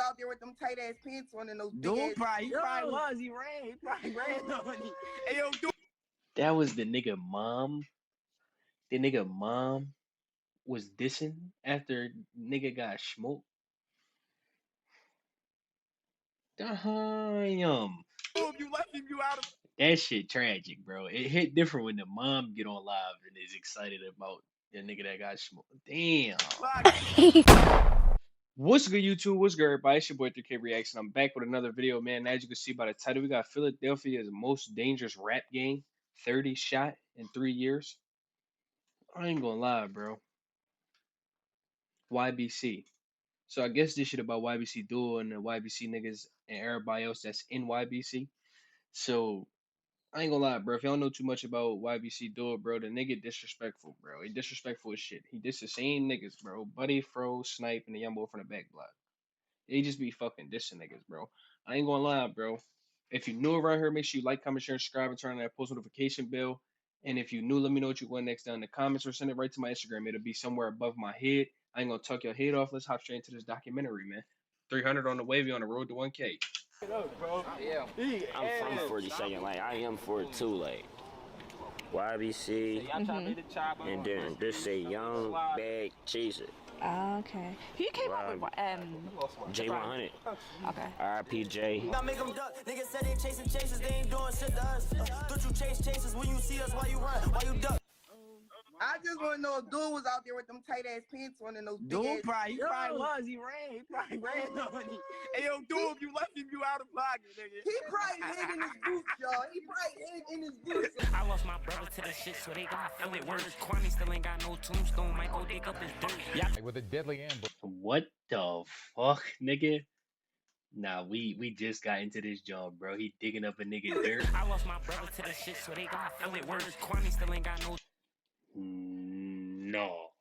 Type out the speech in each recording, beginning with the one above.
out there with them tight ass pants on and those big Dude, ass. he probably was. He ran. He probably ran on you. Hey, yo, dude. That was the nigga mom. The nigga mom was dissing after nigga got smoked. Damn. You left him, you out of. That shit tragic, bro. It hit different when the mom get on live and is excited about the nigga that got smoked. Damn. What's good, YouTube? What's good, everybody? It's your boy 3K Reaction. I'm back with another video, man. As you can see by the title, we got Philadelphia's most dangerous rap gang. 30 shot in 3 years. I ain't gonna lie, bro. YBC. So I guess this shit about YBC Duel and the YBC niggas and everybody else that's in YBC. So I ain't gonna lie, bro. If y'all know too much about YBC Duel, bro, the nigga disrespectful, bro. He disrespectful as shit. He dissed the same niggas, bro. Buddy, Fro, Snipe, and the young boy from the back block. They just be fucking dissing niggas, bro. I ain't gonna lie, bro. If you new around here, make sure you like, comment, share, and subscribe, and turn on that post notification bell. And if you new, let me know what you want next down in the comments or send it right to my Instagram. It'll be somewhere above my head. I ain't gonna tuck your head off. Let's hop straight into this documentary, man. 300 on the wavy on the road to 1K. Yeah. I'm from 42nd Lane. I am 42 Lane. YBC, and then this say Young Bag Chaser. Oh, okay. Who came up with J100. Okay. RPJ. Now make them duck. Niggas said they chasing chasers, they ain't doing shit to us. Don't you chase chasers when you see us? Why you run? Why you duck? I just want to know if dude was out there with them tight ass pants on and those big ass. Dude, he probably was. He ran. He probably ran on you. Hey, yo, dude, you left him, you out of pocket, nigga. He probably hid in his boots, y'all. He probably hid in his boots. I lost my brother to the shit, so they gon' feel it worse. Kwame still ain't got no tombstone, might go dig up his dirt. Yeah. With a deadly ambush. What the fuck, nigga? Nah, we just got into this job, bro. He digging up a nigga dirt. I lost my brother to the shit, so they gon' feel it worse. Kwame still ain't got no. No.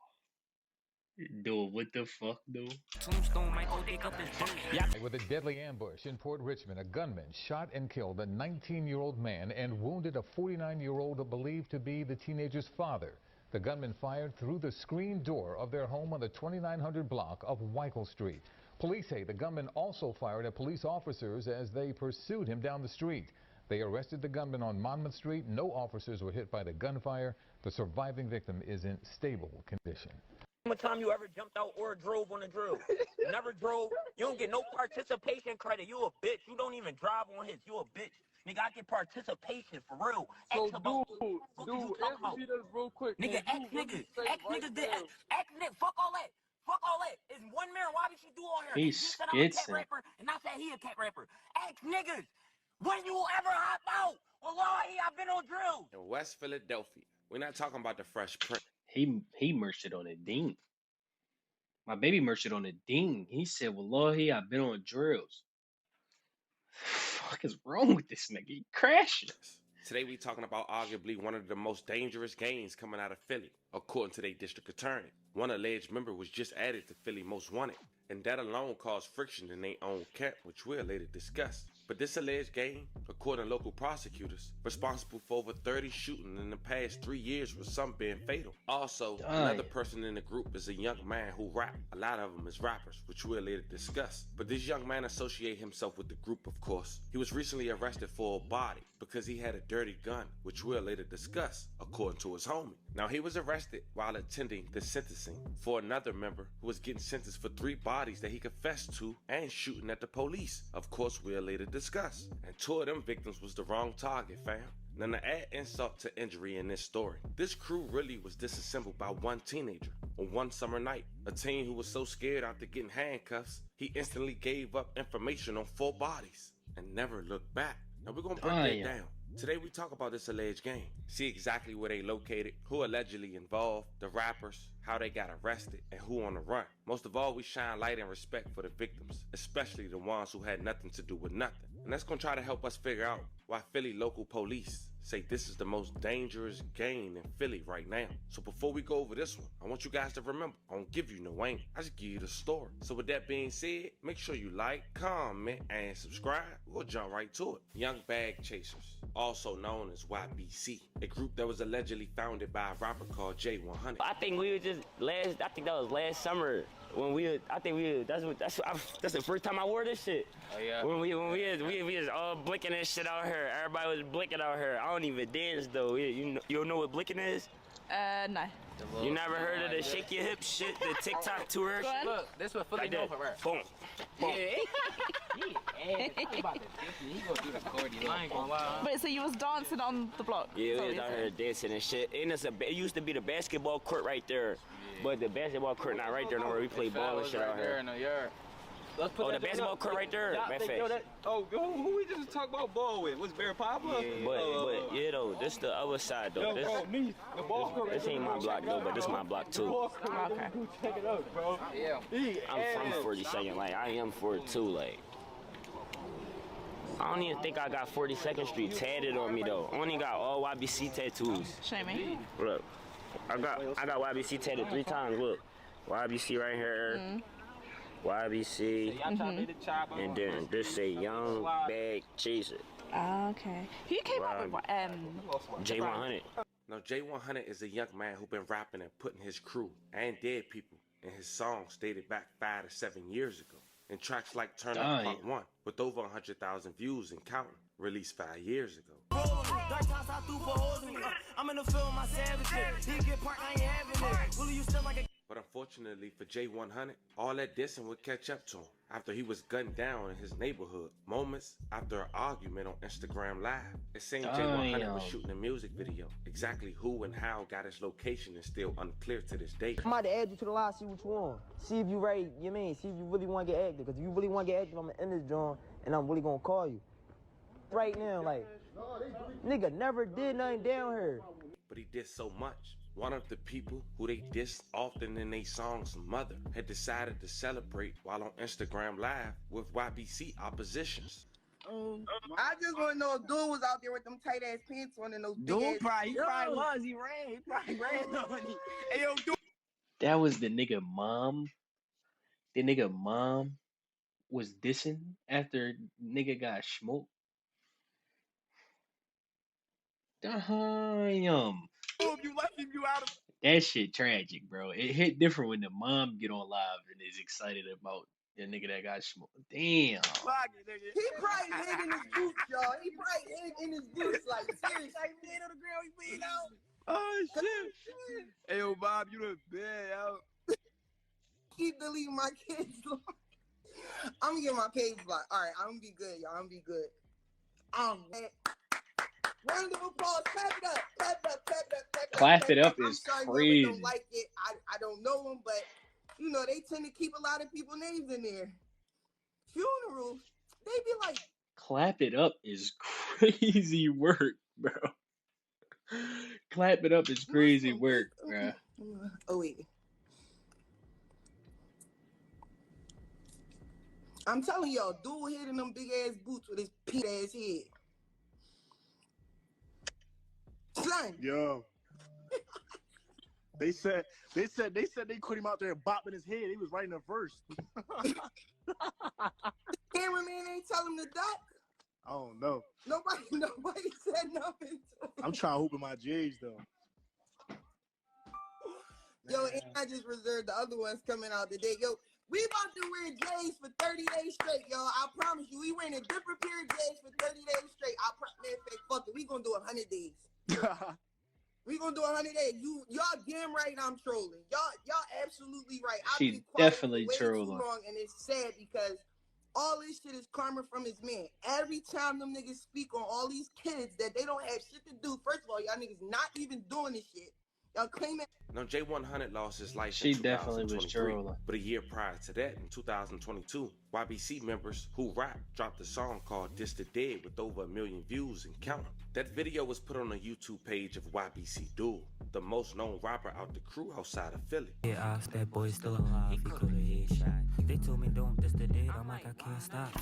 Dude, what the fuck, dude? Tombstone might go dig up his dirt. Yeah. With a deadly ambush in Port Richmond, a gunman shot and killed a 19-year-old man and wounded a 49-year-old believed to be the teenager's father. The gunman fired through the screen door of their home on the 2900 block of Weichel Street. Police say the gunman also fired at police officers as they pursued him down the street. They arrested the gunman on Monmouth Street. No officers were hit by the gunfire. The surviving victim is in stable condition. How much time you ever jumped out or drove on a drill? Never drove. You don't get no participation credit. You a bitch. You don't even drive on his. You a bitch. Nigga, I get participation for real. So, dude, answer me this real quick. Nigga, ex-niggas. Ex-niggas did. Ex-niggas. Fuck all that. Fuck all that. It's one mirror. Why would she do all here? He's He said I'm a cat schizo. rapper, and I said he a cat rapper. Ex-niggas. When you ever hop out? Wallahi, I've been on drills. In West Philadelphia, we're not talking about the Fresh Prince. He merged it on a ding. My baby merged it on a ding. He said, "Wallahi, I've been on drills." Fuck is wrong with this nigga? He crashing. Today we talking about arguably one of the most dangerous gangs coming out of Philly, according to their district attorney. One alleged member was just added to Philly Most Wanted, and that alone caused friction in their own camp, which we'll later discuss. But this alleged gang, according to local prosecutors, responsible for over 30 shootings in the past 3 years, with some being fatal. Also, another person in the group is a young man who rap. A lot of them is rappers, which we'll later discuss. But this young man associated himself with the group, of course. He was recently arrested for a body because he had a dirty gun, which we'll later discuss, according to his homie. Now, he was arrested while attending the sentencing for another member who was getting sentenced for 3 bodies that he confessed to and shooting at the police. Of course, we'll later discuss. And 2 of them victims was the wrong target, fam. Now, to add insult to injury in this story, this crew really was disassembled by one teenager on one summer night. A teen who was so scared after getting handcuffs, he instantly gave up information on 4 bodies and never looked back. Now, we're gonna break that down. Today we talk about this alleged gang, see exactly where they located, who allegedly involved, the rappers, how they got arrested, and who on the run. Most of all, we shine light and respect for the victims, especially the ones who had nothing to do with nothing. And that's gonna try to help us figure out why Philly local police say this is the most dangerous gang in Philly right now. So before we go over this one, I want you guys to remember, I don't give you no aim, I just give you the story. So with that being said, make sure you like, comment, and subscribe. We'll jump right to it. Young Bag Chasers, also known as YBC, a group that was allegedly founded by a rapper called J100. I think we were just I think that was last summer. I think that's the first time I wore this shit. Oh yeah. When we was all blinking and shit out here. Everybody was blinking out here. I don't even dance though. You don't know what blinking is? No. You never heard of the shake your hips shit, the TikTok tour? Look, this what Philly known for, right? Boom. Boom. He gonna do the Cordy. I ain't gonna lie. Wait, so you was dancing on the block? Yeah, we was out here dancing and shit. And it used to be the basketball court right there. But the basketball court not right there no more. We play ball and shit out here. Oh, the basketball court right there? Who we just talk about ball with? Was Bear Pablo? But yeah, though, this the other side, though. This ain't my block, though, but this my block, too. Okay. Check it out, bro. Yeah. I'm from 42nd, like, I am 42, like. I don't even think I got 42nd Street tatted on me, though. I only got all YBC tattoos. Show me. Look, I got YBC tatted 3 times, look. YBC right here. YBC, and then this say Young Bag Chaser. Okay. Who came up with J100? Now, J100 is a young man who been rapping and putting his crew and dead people in his songs dated back 5 to 7 years ago. In tracks like Turn Up Part 1, with over 100,000 views and counting, released 5 years ago. I'm in the film, my savage shit. He get part, I ain't having it. Will you still like a... But unfortunately for J100, all that dissing would catch up to him after he was gunned down in his neighborhood, moments after an argument on Instagram Live. It seemed J100 was shooting a music video. Exactly who and how got his location is still unclear to this day. I'm about to add you to the line, see what you want. See if you ready, see if you really want to get active. Because if you really want to get active, I'm going to end this joint and I'm really going to call you. Right now, like, nigga never did nothing down here. But he did so much. One of the people who they diss often in their songs' mother had decided to celebrate while on Instagram Live with YBC oppositions. I just want to know if dude was out there with them tight ass pants on and those big Dude ass. probably was. He probably ran on me. Hey, yo, dude. That was the nigga mom. The nigga mom was dissing after nigga got smoked. Damn. If you left him, you out of... That shit tragic, bro. It hit different when the mom get on live and is excited about the nigga that got smoked. Damn. He probably hid in his boots, y'all. He probably hid in his boots, like seriously. Like, man, on the ground, he bleed out. Oh shit. Hey, yo, Bob, you look bad, yo. Keep deleting my kids. I'm gonna get my page blocked. All right, I'm gonna be good, y'all. I'm gonna be good. Round of applause. Clap it up. Clap it up. Clap it up. Clap it up is crazy. Don't like it. I don't know them, but you know they tend to keep a lot of people's names in there. Funerals, they be like. Clap it up is crazy work, bro. Clap it up is crazy work, bro. Oh wait. I'm telling y'all, dude hit in them big ass boots with his pink ass head. Son. Yo. They said they put him out there bopping his head. He was right in the verse. Cameraman ain't tell him to duck. I don't know. Nobody said nothing to him. I'm trying to hoop in my J's though. Yo, and I just reserved the other ones coming out today. Yo, we about to wear J's for 30 days straight, y'all. I promise you, we wearing a different pair of J's for 30 days straight. Man, fuck it, we gonna do 100 days. We gonna do 100 days. Y'all damn right I'm trolling. Y'all absolutely right. She's definitely way trolling. Too long, and it's sad because all this shit is karma from his man. Every time them niggas speak on all these kids that they don't have shit to do. First of all, y'all niggas not even doing this shit. Y'all claiming. Now, J100 lost his life She in definitely was 2023, trolling. but a year prior to that, in 2022, YBC members who rap dropped a song called Diss the Dead with over 1 million views and counting. That video was put on the YouTube page of YBC Duel, the most known rapper out the crew outside of Philly. Yeah, that boy still alive. He could have headshot. They told me don't diss the dead. I'm like, I can't stop.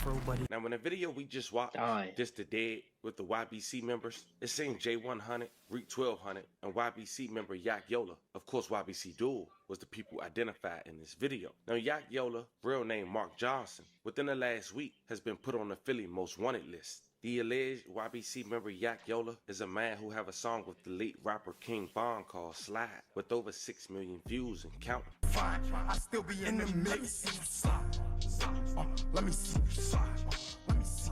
Now, in the video we just watched, Diss the Dead with the YBC members, it seemed J100, Reek 1200, and YBC member Yak Yola. Of course, YBC Duel was the people identified in this video. Now, Yak Yola, real name Mark Johnson, within the last week has been put on the Philly Most Wanted list. The alleged YBC member Yak Yola is a man who have a song with the late rapper King Von called Slide, with over 6 million views and counting. try. I still be in the mix. Let me see you slide.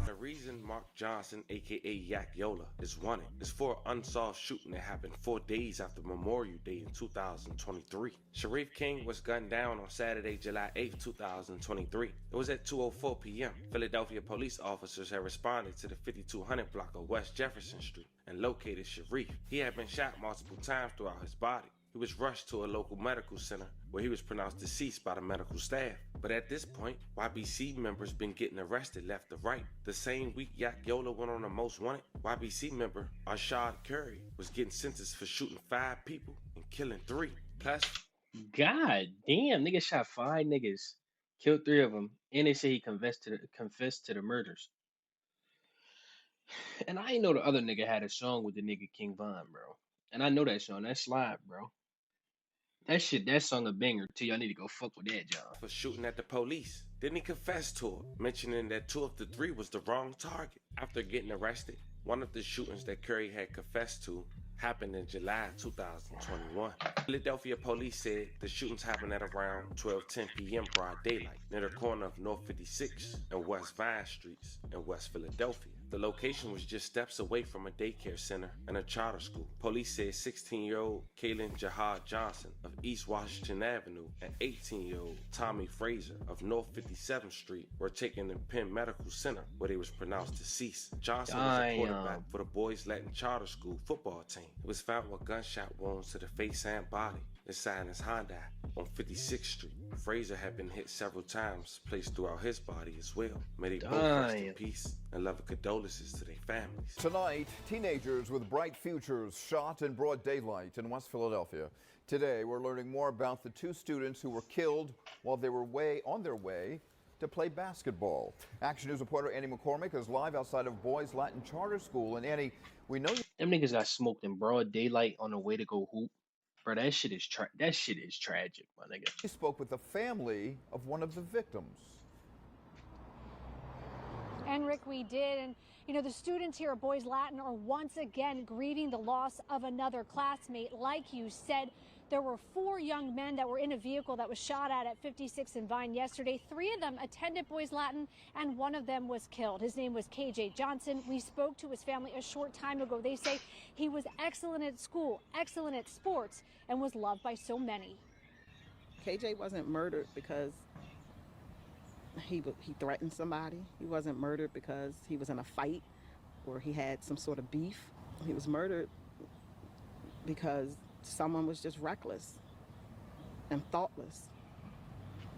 The reason Mark Johnson, aka Yak Yola, is wanted is for an unsolved shooting that happened 4 days after Memorial Day in 2023. Sharif King was gunned down on Saturday, July 8, 2023. It was at 2:04 p.m. Philadelphia police officers had responded to the 5200 block of West Jefferson Street and located Sharif. He had been shot multiple times throughout his body. He was rushed to a local medical center where he was pronounced deceased by the medical staff. But at this point, YBC members been getting arrested left to right. The same week Yak Yola went on the most wanted, YBC member Arshad Curry was getting sentenced for shooting 5 people and killing 3. Plus, God damn, nigga shot 5 niggas, killed 3 of them, and they say he confessed to the murders. And I ain't know the other nigga had a song with the nigga King Von, bro. And I know that song, that slide, bro. That song a banger too. Y'all need to go fuck with that, John. for shooting at the police. Then he confessed to it, mentioning that 2 of the 3 was the wrong target. After getting arrested, one of the shootings that Curry had confessed to happened in July 2021. Philadelphia police said the shootings happened at around 12:10 p.m. broad daylight near the corner of North 56 and West Vine Streets in West Philadelphia. The location was just steps away from a daycare center and a charter school. Police said 16-year-old Kaylin Jahad Johnson of East Washington Avenue and 18-year-old Tommy Frazier of North 57th Street were taken to Penn Medical Center where they was pronounced deceased. Johnson was a quarterback for the boys Latin charter school football team. He was found with gunshot wounds to the face and body inside his Honda on 56th Street. Frazier had been hit several times, placed throughout his body as well. May they both rest in peace and love and condolences to their families. Tonight, teenagers with bright futures shot in broad daylight in West Philadelphia. Today, we're learning more about the 2 students who were killed while they were on their way to play basketball. Action News reporter Annie McCormick is live outside of Boys Latin Charter School. And Annie, we know them niggas got smoked in broad daylight on the way to go hoop. Bro, that shit is tragic, my nigga. you spoke with the family of one of the victims. And Rick, we did. And, you know, the students here at Boys Latin are once again grieving the loss of another classmate. Like you said, there were 4 young men that were in a vehicle that was shot at 56 and Vine yesterday. 3 of them attended Boys Latin, and 1 of them was killed. His name was KJ Johnson. We spoke to his family a short time ago. They say he was excellent at school, excellent at sports, and was loved by so many. KJ wasn't murdered because he threatened somebody. He wasn't murdered because he was in a fight or he had some sort of beef. He was murdered because someone was just reckless and thoughtless.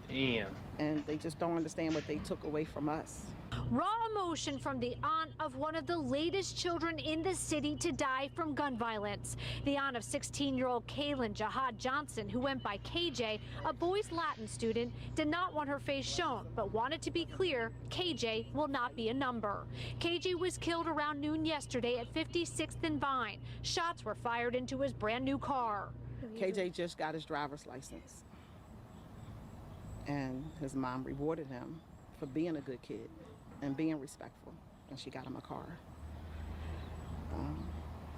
Damn. And they just don't understand what they took away from us. Raw emotion from the aunt of one of the latest children in the city to die from gun violence. The aunt of 16-year-old Kaylin Jahad Johnson, who went by KJ, a Boys Latin student, did not want her face shown, but wanted to be clear, KJ will not be a number. KJ was killed around noon yesterday at 56th and Vine. Shots were fired into his brand new car. KJ just got his driver's license, and his mom rewarded him for being a good kid and being respectful, and she got him a car.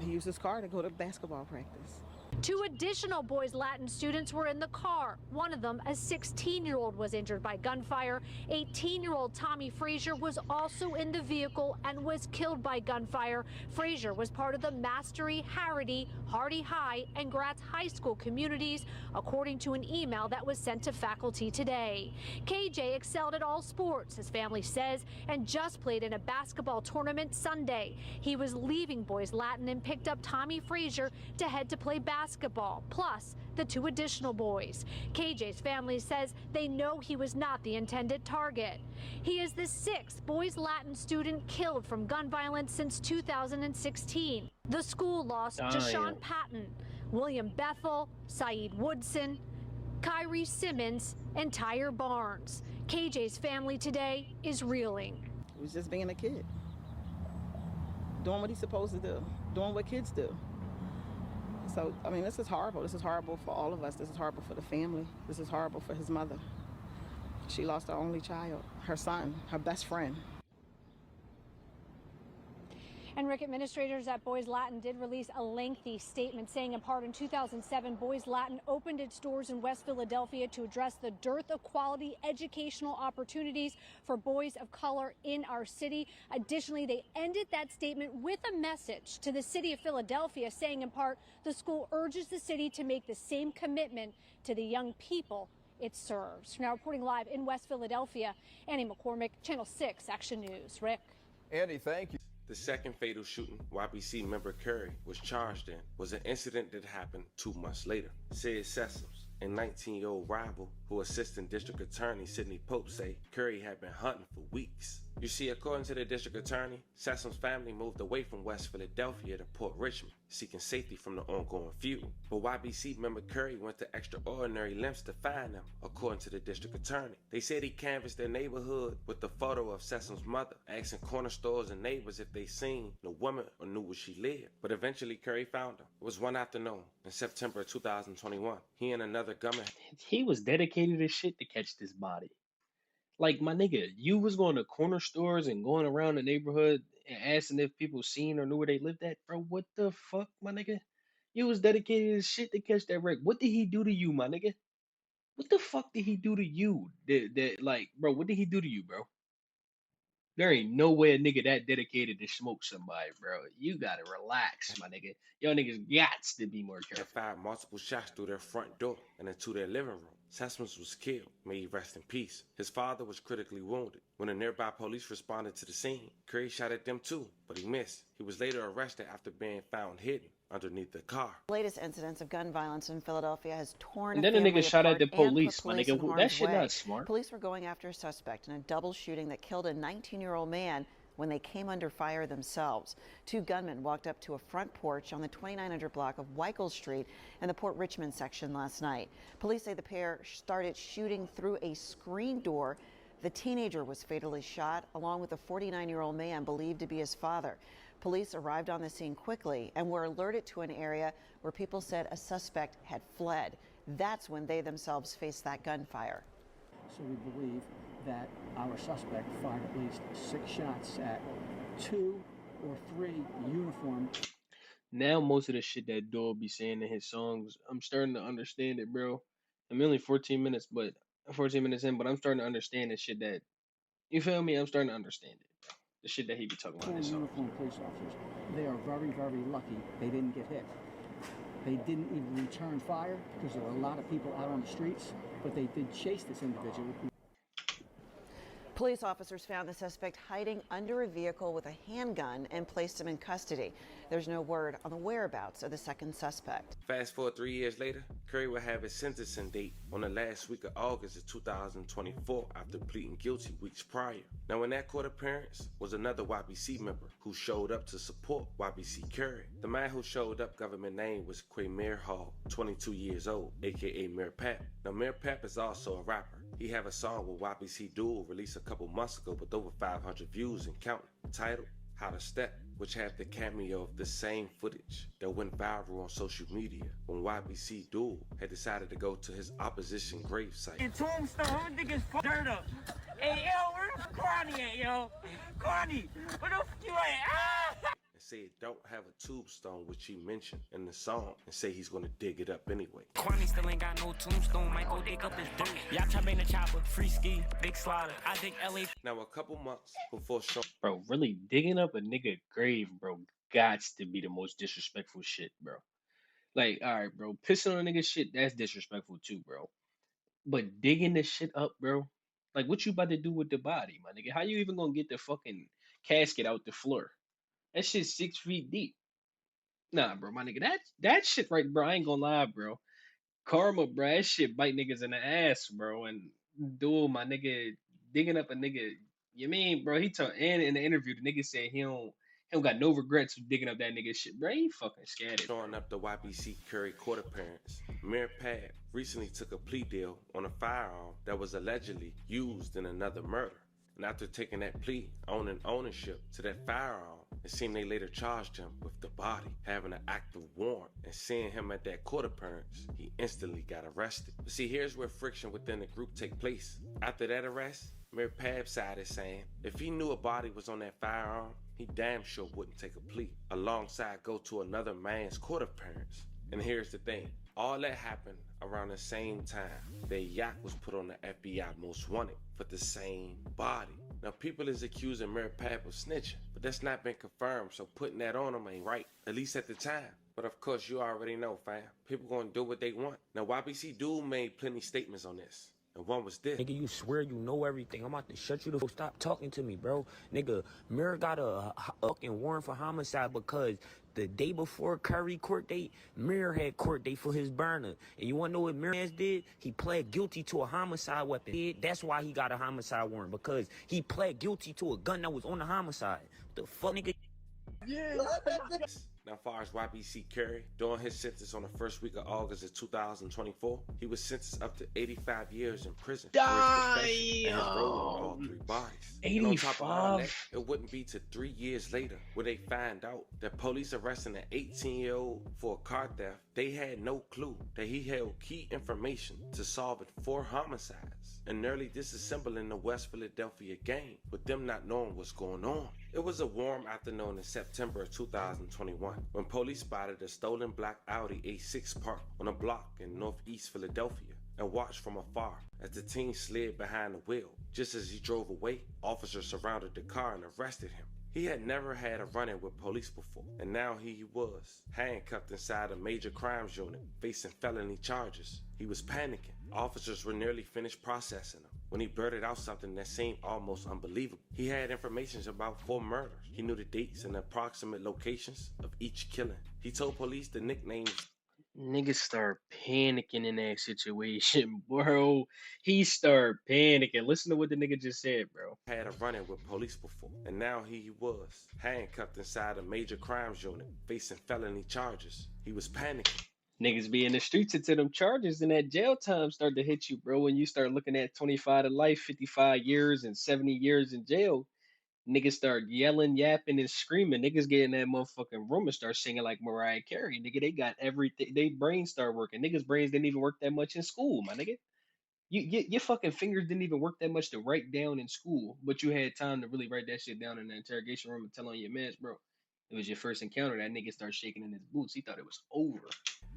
He used his car to go to basketball practice. 2 additional Boys Latin students were in the car. One of them, a 16-year-old, was injured by gunfire. 18-year-old Tommy Frazier was also in the vehicle and was killed by gunfire. Frazier was part of the Mastery, Harrity, Hardy High, and Gratz High School communities, according to an email that was sent to faculty today. KJ excelled at all sports, his family says, and just played in a basketball tournament Sunday. He was leaving Boys Latin and picked up Tommy Frazier to head to play basketball, plus the 2 additional boys. KJ's family says they know he was not the intended target. He is the 6th Boys Latin student killed from gun violence since 2016. The school lost Jashawn Patton, William Bethel, Saeed Woodson, Kyrie Simmons, and Tyre Barnes. KJ's family today is reeling. He was just being a kid, doing what he's supposed to do, doing what kids do. So, I mean, this is horrible. This is horrible for all of us. This is horrible for the family. This is horrible for his mother. She lost her only child, her son, her best friend. And Rick, administrators at Boys Latin did release a lengthy statement saying in part in 2007, Boys Latin opened its doors in West Philadelphia to address the dearth of quality educational opportunities for boys of color in our city. Additionally, they ended that statement with a message to the city of Philadelphia saying in part, the school urges the city to make the same commitment to the young people it serves. Now reporting live in West Philadelphia, Annie McCormick, Channel 6 Action News. Rick. Andy, thank you. The second fatal shooting YBC member Curry was charged in was an incident that happened 2 months later. Said Sessoms, a 19-year-old rival who Assistant District Attorney Sidney Pope say Curry had been hunting for weeks. You see, according to the district attorney, Sessom's family moved away from West Philadelphia to Port Richmond, seeking safety from the ongoing feud. But YBC member Curry went to extraordinary lengths to find them, according to the district attorney. They said he canvassed their neighborhood with the photo of Sessom's mother, asking corner stores and neighbors if they seen the woman or knew where she lived. But eventually Curry found her. It was one afternoon in September 2021. He and another gunman. He was dedicated as shit to catch this body. Like, my nigga, you was going to corner stores and going around the neighborhood and asking if people seen or knew where they lived at? Bro, what the fuck, my nigga? You was dedicated as shit to catch that wreck. What did he do to you, my nigga? What the fuck did he do to you? Like, bro, what did he do to you, bro? There ain't no way a nigga that dedicated to smoke somebody, bro. You gotta relax, my nigga. Y'all niggas gots to be more careful. And fired multiple shots through their front door and into their living room. Sessoms was killed. May he rest in peace. His father was critically wounded. When the nearby police responded to the scene, Curry shot at them too, but he missed. He was later arrested after being found hidden underneath the car. Latest incidents of gun violence in Philadelphia has torn And then the nigga shot at the police, my nigga. That shit way. not smart. Police were going after a suspect in a double shooting that killed a 19-year-old man when they came under fire themselves. Two gunmen walked up to a front porch on the 2900 block of Weichel Street in the Port Richmond section last night. Police say the pair started shooting through a screen door. The teenager was fatally shot, along with a 49-year-old man believed to be his father. Police arrived on the scene quickly and were alerted to an area where people said a suspect had fled. That's when they themselves faced that gunfire. So we believe that our suspect fired at least 6 shots at 2 or 3 uniformed. Now most of the shit that Doyle be saying in his songs, I'm starting to understand it, bro. I'm only 14 minutes in, but I'm starting to understand the shit that, you feel me? I'm starting to understand it, bro. The shit that he be talking about in his songs. Uniformed police officers. They are very, very lucky they didn't get hit. They didn't even return fire because there were a lot of people out on the streets, but they did chase this individual. Police officers found the suspect hiding under a vehicle with a handgun and placed him in custody. There's no word on the whereabouts of the second suspect. Fast forward 3 years later, Curry will have his sentencing date on the last week of August of 2024 after pleading guilty weeks prior. Now in that court appearance was another YBC member who showed up to support YBC Curry. The man who showed up, government name was Quamir Hall, 22 years old, aka Mayor Pap. Now Mayor Pap is also a rapper. He have a song with YBC Duel released a couple months ago with over 500 views and counting, titled How to Step, which had the cameo of the same footage that went viral on social media when YBC Duel had decided to go to his opposition gravesite. In Tombstone, niggas dirt up. Hey, yo, where's Kwani at, yo? Kwani, where the fuck you at? Ah! And say it don't have a tombstone, which he mentioned in the song, and say he's gonna dig it up anyway. Kwani still ain't got no tombstone, might go dig up his dirt. Y'all chop in the chopper, free ski, big slaughter. I think LA. Now a couple months before show. Bro, really digging up a nigga grave, bro, gots to be the most disrespectful shit, bro. Like, alright, bro, pissing on a nigga shit, that's disrespectful too, bro. But digging this shit up, bro, like what you about to do with the body, my nigga? How you even gonna get the fucking casket out the floor? That shit's 6 feet deep. Nah, bro, my nigga, that shit right, bro, I ain't gonna lie, bro. Karma, bro, that shit bite niggas in the ass, bro. And dude, my nigga, digging up a nigga, you mean, bro, he told, and in the interview, the nigga said he don't got no regrets for digging up that nigga shit, bro. He fucking scared it. Showing up the YBC Curry court appearance, Mayor Pab recently took a plea deal on a firearm that was allegedly used in another murder. And after taking that plea, owning ownership to that firearm, It seemed they later charged him with the body, having an active warrant, and seeing him at that court appearance, he instantly got arrested. But see, here's where friction within the group take place. After that arrest, Mayor Pab's side is saying if he knew a body was on that firearm, he damn sure wouldn't take a plea, alongside go to another man's court appearance. And here's the thing, all that happened around the same time that Yak was put on the FBI most wanted for the same body. Now people is accusing Mayor Pab of snitching, but that's not been confirmed, so putting that on him ain't right, at least at the time. But of course you already know, fam, people gonna do what they want. Now YBC Dude made plenty statements on this. And one was this. Nigga, you swear you know everything. I'm about to shut you the fuck. Stop talking to me, bro. Nigga, Mir got a fucking warrant for homicide because the day before Curry court date, Mir had court date for his burner. And you wanna know what Mir did? He pled guilty to a homicide weapon. That's why he got a homicide warrant, because he pled guilty to a gun that was on the homicide. The fuck, nigga? Yeah. Now, as far as YBC Curry, during his sentence on the first week of August of 2024, he was sentenced up to 85 years in prison for his confession and his role in all three bodies. And on top of all that, it wouldn't be till 3 years later where they find out that police arresting an 18-year-old for a car theft. They had no clue that he held key information to solving 4 homicides and nearly disassembling the West Philadelphia gang, with them not knowing what's going on. It was a warm afternoon in September of 2021 when police spotted a stolen black Audi A6 parked on a block in northeast Philadelphia and watched from afar as the teen slid behind the wheel. Just as he drove away, officers surrounded the car and arrested him. He had never had a run-in with police before, and now he was handcuffed inside a major crimes unit, facing felony charges. He was panicking. Officers were nearly finished processing him when he blurted out something that seemed almost unbelievable. He had information about 4 murders. He knew the dates and approximate locations of each killing. He told police the nicknames. Niggas start panicking in that situation, bro. He start panicking. Listen to what the nigga just said, bro. Had a run-in with police before, and now he was handcuffed inside a major crimes unit, facing felony charges. He was panicking. Niggas be in the streets until them charges and that jail time start to hit you, bro. When you start looking at 25 to life, 55 years, and 70 years in jail, niggas start yelling, yapping, and screaming. Niggas get in that motherfucking room and start singing like Mariah Carey. Nigga, they got everything. They brains start working. Niggas' brains didn't even work that much in school, my nigga. Your fucking fingers didn't even work that much to write down in school, but you had time to really write that shit down in the interrogation room and tell on your mans, bro. It was your first encounter. That nigga started shaking in his boots. He thought it was over.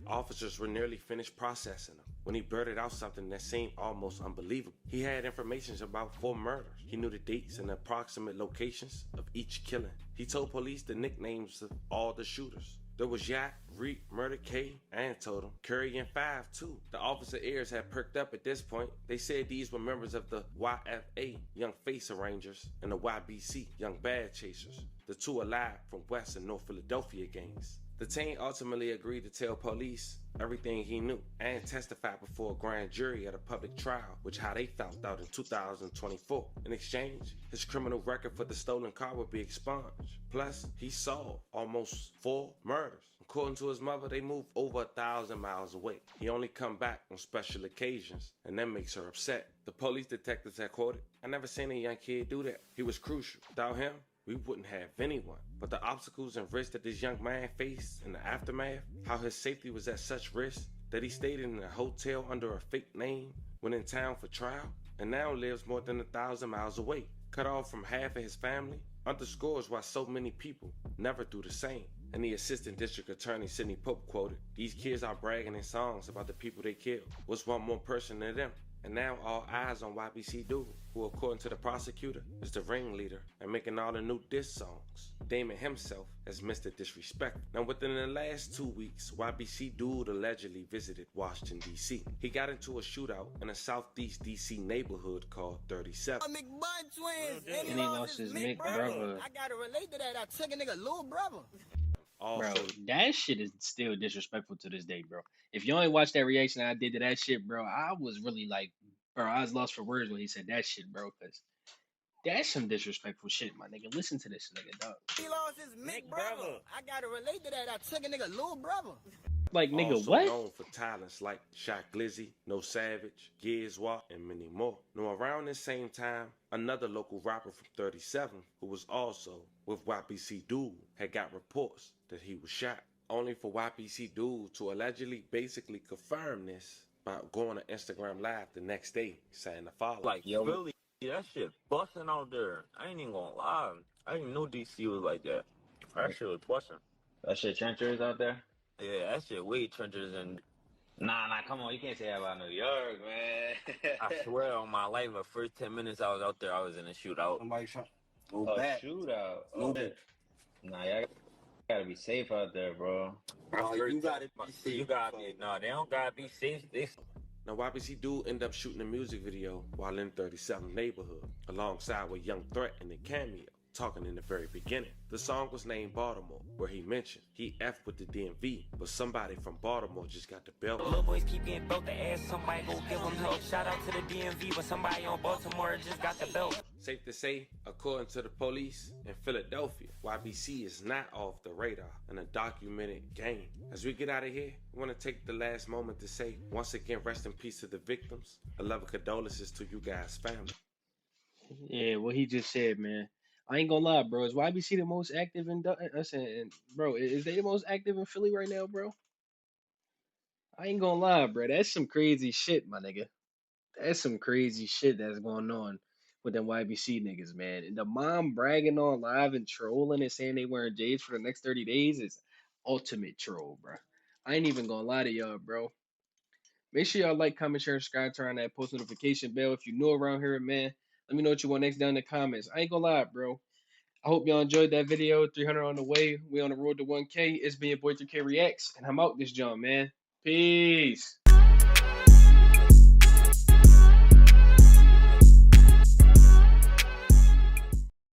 Officers were nearly finished processing him when he blurted out something that seemed almost unbelievable. He had information about 4 murders. He knew the dates and approximate locations of each killing. He told police the nicknames of all the shooters. There was Yak, Reek, Murder K, and Totem, Curry, and 5 too. The officer ears had perked up at this point. They said these were members of the YFA, Young Face Arrangers, and the YBC, Young Bad Chasers, the 2 alive from West and North Philadelphia gangs. The team ultimately agreed to tell police everything he knew and testify before a grand jury at a public trial, which how they found out in 2024. In exchange, his criminal record for the stolen car would be expunged. Plus, he solved almost 4 murders. According to his mother, they moved over 1,000 miles away. He only come back on special occasions, and that makes her upset. The police detectives had quoted, "I never seen a young kid do that. He was crucial. Without him, we wouldn't have anyone." But the obstacles and risks that this young man faced in the aftermath, how his safety was at such risk that he stayed in a hotel under a fake name when in town for trial, and now lives more than 1,000 miles away, cut off from half of his family, underscores why so many people never do the same. And the Assistant District Attorney Sidney Pope quoted, "These kids are bragging in songs about the people they killed. What's one more person than them?" And now all eyes on YBC Dude, who according to the prosecutor is the ringleader and making all the new diss songs. Damon himself as Mr. Disrespect. Now within the last 2 weeks, YBC Dude allegedly visited Washington, D.C. He got into a shootout in a southeast D.C. neighborhood called 37. McBud twins, and he lost his Mick brother. I gotta relate to that. I took a nigga little brother. Bro, that shit is still disrespectful to this day, bro. If you only watched that reaction I did to that shit, bro, I was really like, bro, I was lost for words when he said that shit, bro, because that's some disrespectful shit, my nigga. Listen to this nigga, dog. He lost his Mick brother. I gotta relate to that. I took a nigga little brother. Like, nigga, Also what? known for talents like Shot Glizzy, No Savage, Gizwa, and many more. Now, around this same time, another local rapper from 37, who was also with YBC Dude, had got reports that he was shot. Only for YBC Dude to allegedly basically confirm this by going on Instagram Live the next day, saying the following. Like, Philly, that shit busting out there. I ain't even gonna lie. I didn't know DC was like that. That shit was busting. That shit trenchers out there? Yeah, that shit way trenchers and... Nah, come on. You can't say that about New York, man. I swear on my life, the first 10 minutes I was out there, I was in a shootout. A shootout? Oh, nah, y'all gotta be safe out there, bro. You gotta be safe. You gotta be... No, they don't gotta be safe. Now, YBC Dude ended up shooting a music video while in 37 neighborhood, alongside with Young Threat in the cameo, talking in the very beginning. The song was named Baltimore, where he mentioned he F'd with the DMV, but somebody from Baltimore just got the belt. Little boys keep getting belt to ass, somebody go give them help. Shout out to the DMV, but somebody on Baltimore just got the belt. Safe to say, according to the police in Philadelphia, YBC is not off the radar in a documented game. As we get out of here, we want to take the last moment to say, once again, rest in peace to the victims. A love and condolences to you guys' family. Yeah, what he just said, man. I ain't gonna lie, bro. Is YBC the most active in bro? Is they the most active in Philly right now, bro? I ain't gonna lie, bro. That's some crazy shit, my nigga. That's some crazy shit that's going on with them YBC niggas, man. And the mom bragging on live and trolling and saying they wearing J's for the next 30 days is ultimate troll, bro. I ain't even gonna lie to y'all, bro. Make sure y'all like, comment, share, and subscribe, turn on that post notification bell. If you're new around here, man, let me know what you want next down in the comments. I ain't gonna lie, bro. I hope y'all enjoyed that video. 300 on the way. We on the road to 1K. It's been your boy 3K Reacts, and I'm out this jump, man. Peace.